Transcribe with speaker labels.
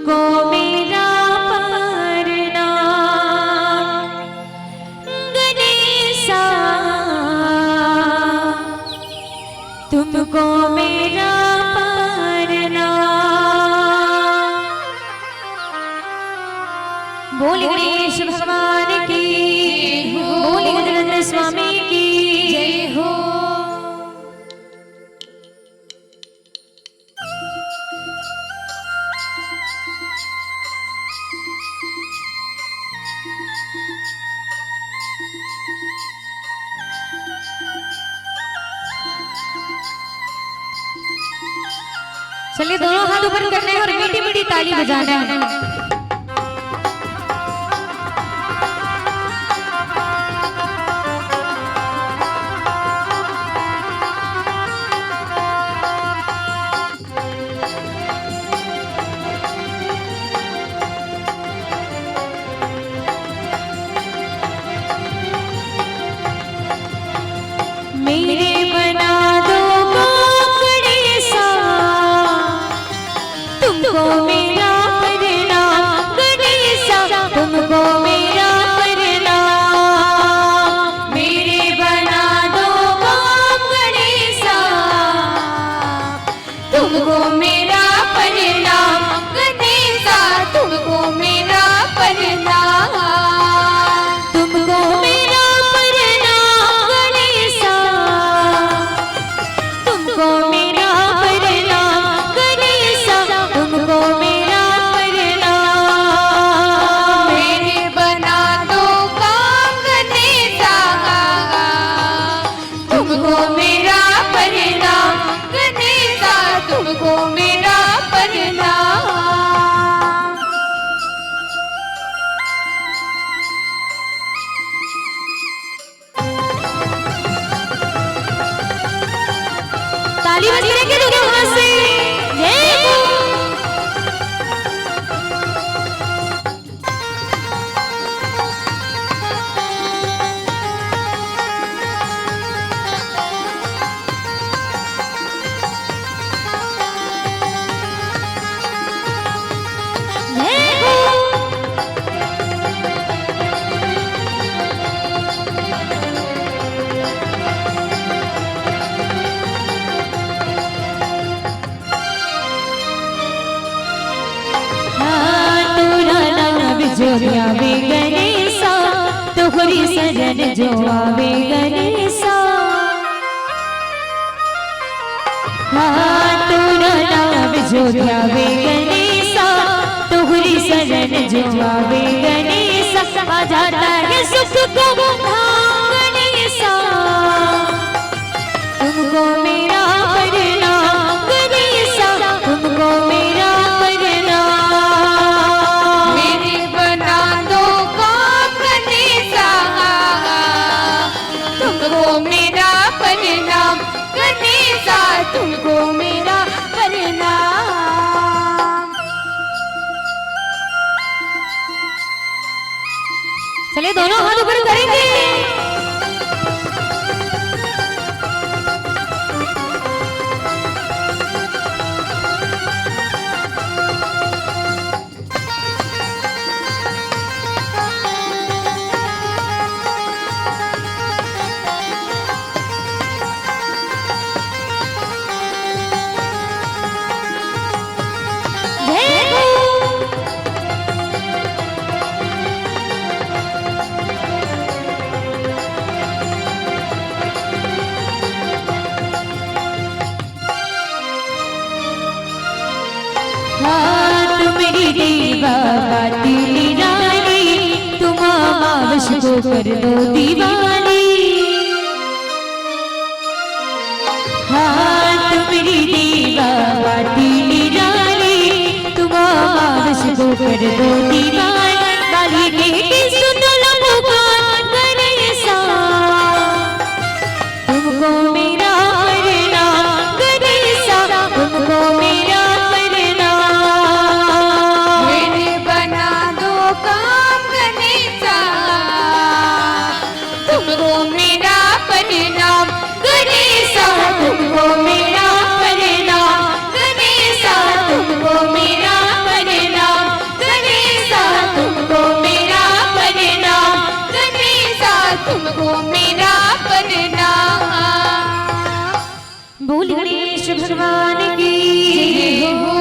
Speaker 1: तुमको मेरा प्रणाम गणेशा, तुमको मेरा प्रणाम। बोले गणेश भगवान की, बोले गजेंद्र स्वामी की जय हो। चलिए दोनों हाथ ऊपर करने हैं और मीठी मीठी ताली बजाना है। मेरे बना दो गणेशा, तुमको मेरा प्रणाम गणेशा, तुमको मेरा प्रणाम। मेरे बना दो गणेशा, तुमको मेरा प्रणाम गणेशा, तुमको मेरा प्रणाम। तुमको मेरा प्रणाम गणेशा, तुमको मेरा प्रणाम गणेशा, तुमको मेरा प्रणाम। मेरे बना दो काम गणेशा, तुमको मेरा प्रणाम गणेशा, तुमको मेरा प्रणाम। ताली बजाएंगे दोनों हाथ से जय हो। जय हो। जो आवे गणेशा, तोहरी शरण जो आवे गणेशा। तोरा नाम जो आवे गणेशा, तोहरी शरण जो आवे गणेशा। आ जाता है सुख को धाम गणेशा, तुमको मेरा प्रणाम गणेशा, तुमको मेरा प्रणाम। मेरे बना दो काम गणेशा, तुमको मेरा प्रणाम गणेशा, तुमको मेरा प्रणाम। चलिए दोनों हाथ ऊपर करेंगे। मेरी देवा बाती रानी, तुम आवाश को कर दो दीवानी। हाँ मेरी देवा बाती रानी, तुम आवाश को कर दो दीवानी। काली बेटी सुन लो पुकार गणेशा, तुमको मेरा प्रणाम गणेशा, तुमको मेरा तुमको मेरा प्रणाम गणेशा, तुमको मेरा प्रणाम गणेशा, तुमको मेरा प्रणाम।
Speaker 2: मेरा परनामा।
Speaker 1: बोल गणेश भगवान की जय हो।